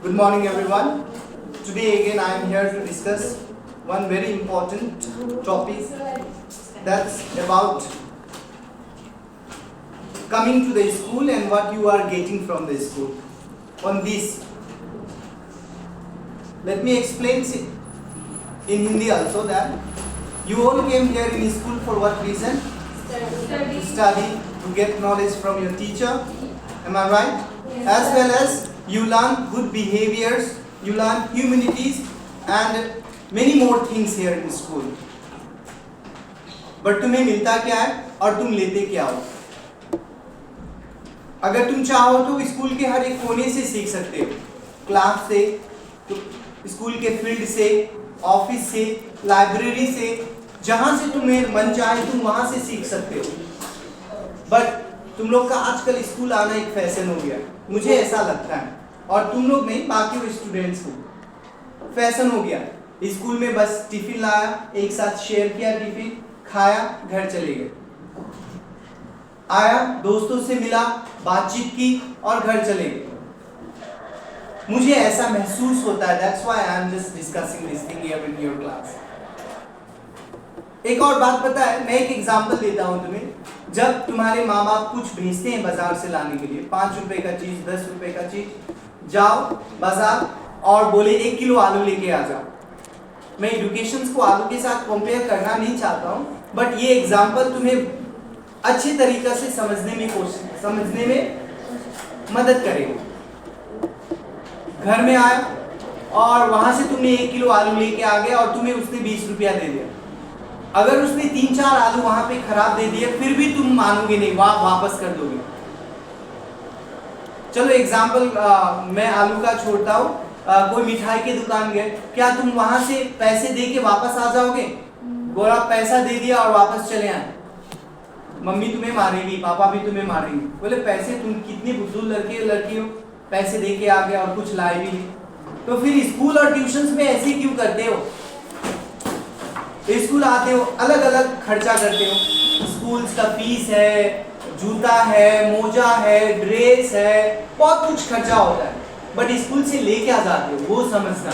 Good morning everyone. Today again I am here to discuss one very important topic that's about coming to the school and what you are getting from the school. On this, let me explain in Hindi also that you all came here in school for what reason? Study, to get knowledge from your teacher. Am I right? Yes. As well as you learn good behaviors, you learn humanities and many more things here in school. But तुम्हें मिलता क्या है और तुम लेते क्या हो? अगर तुम चाहो तो स्कूल के हर एक कोने से सीख सकते हो, क्लास से, तो स्कूल के फील्ड से, ऑफिस से, लाइब्रेरी से, जहां से तुम्हें मन चाहे तुम वहां से सीख सकते हो। बट तुम लोग का आजकल स्कूल आना एक फैशन हो गया, मुझे ऐसा लगता है, और तुम लोग नहीं, बाकी स्टूडेंट्स को फैशन हो गया। स्कूल में बस टिफिन लाया, एक साथ शेयर किया, टिफिन खाया, घर चले गए, आया, दोस्तों से मिला, बातचीत की और घर चले गए। मुझे ऐसा महसूस होता है, that's why I am just discussing this thing here in your class. एक और बात पता है, मैं एक एग्जांपल देता हूं तुम्हें। जब तुम्हारे माँ बाप कुछ भेजते हैं बाजार से लाने के लिए, 5 रुपए का चीज, 10 रुपए का चीज, जाओ बाजार और बोले 1 किलो आलू लेके आ जाओ। मैं एजुकेशन को आलू के साथ कंपेयर करना नहीं चाहता हूँ, बट ये एग्जांपल तुम्हें अच्छी तरीका से समझने में मदद करेगा। घर में आया और वहां से तुमने 1 किलो आलू लेके आ गया और तुम्हें उसने 20 रुपया दे दिया। अगर उसने 3-4 आलू वहां पे खराब दे दिए, फिर भी तुम मानोगे नहीं, वापस कर दोगे। चलो एग्जाम्पल मैं आलू का छोड़ता हूँ, कोई मिठाई की दुकान गए, क्या तुम वहां से पैसे दे के वापस आ जाओगे? बोला पैसा दे दिया और वापस चले आए, मम्मी तुम्हें मारेगी, पापा भी तुम्हें मारेंगे। बोले पैसे, तुम कितने बुद्धू लड़की हो, पैसे दे के आ गए और कुछ लाए भी नहीं। तो फिर स्कूल और ट्यूशंस में ऐसे क्यों करते हो? स्कूल आते हो, अलग अलग खर्चा करते हो, स्कूल का फीस है, जूता है, मोजा है, ड्रेस है, बहुत कुछ खर्चा होता है। बट स्कूल से ले क्या जाते हो वो समझना।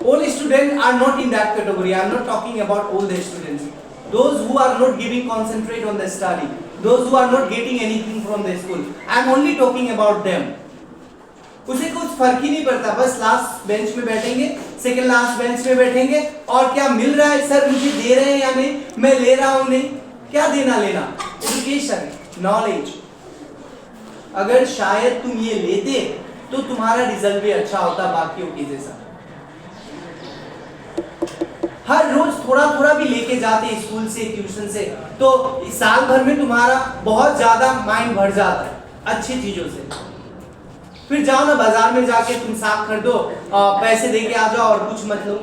All students are not in that category. I am not talking about all the students. Those who are not giving concentrate on the study, those who are not getting anything from the school. I am only talking about them. उसे कुछ फर्क ही नहीं पड़ता, बस last bench में बैठेंगे, second last bench में बैठेंगे, और क्या मिल रहा है सर, मुझे दे रहे हैं या नहीं, मैं ले रहा हूं नहीं, क्या देना लेना, एजुकेशन, नॉलेज। अगर शायद तुम ये लेते तो तुम्हारा रिजल्ट भी अच्छा होता बाकियों के जैसा। हर रोज थोड़ा थोड़ा भी लेके जाते स्कूल से, ट्यूशन से, तो इस साल भर में तुम्हारा बहुत ज्यादा माइंड भर जाता है अच्छी चीजों से। फिर जाओ ना बाजार में, जाके तुम साग खरीदो, पैसे दे के आ जाओ और कुछ मत लो,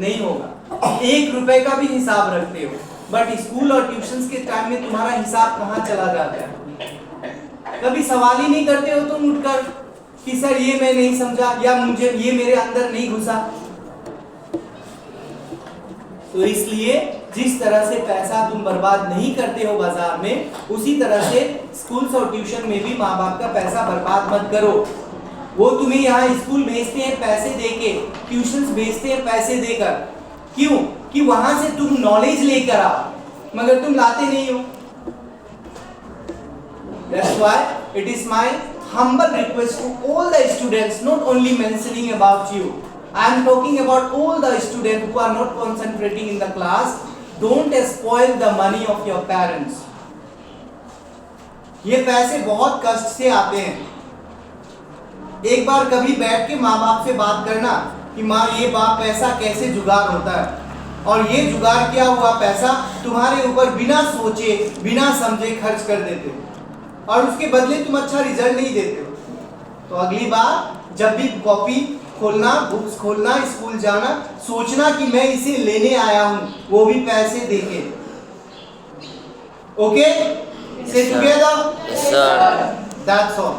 नहीं होगा। 1 रुपए का भी हिसाब रखते हो, बट स्कूल और ट्यूशन के टाइम में तुम्हारा हिसाब कहाँ चला जाता है? कभी सवाल ही नहीं करते हो तुम उठकर कि सर ये मैं नहीं समझा, या मुझे ये मेरे अंदर नहीं घुसा। तो इसलिए जिस तरह से पैसा तुम बर्बाद नहीं करते हो बाजार में, उसी तरह से स्कूल्स और ट्यूशन में भी माँ बाप का पैसा बर्बाद मत करो। वो तुम्हें यहाँ स्कूल भेजते हैं पैसे देके, ट्यूशंस भेजते हैं पैसे देकर, क्यों? कि वहां से तुम नॉलेज लेकर आओ, मगर तुम लाते नहीं हो। That's why it is my humble request to all the students, not only mentioning about you, I am talking about all the students who are not concentrating in the class. Don't spoil the money of your parents. ये पैसे बहुत कष्ट से आते हैं। एक बार कभी बैठ के माँ बाप से बात करना कि माँ ये पैसा कैसे जुगाड़ होता है, और ये जुगाड़ किया हुआ पैसा तुम्हारे ऊपर बिना सोचे बिना समझे खर्च कर देते हो, और उसके बदले तुम अच्छा रिजल्ट नहीं देते हो। तो अगली बार जब भी कॉपी खोलना, बुक्स खोलना, स्कूल जाना, सोचना कि मैं इसे लेने आया हूं, वो भी पैसे देके। Okay? Say together? Yes, sir. That's all.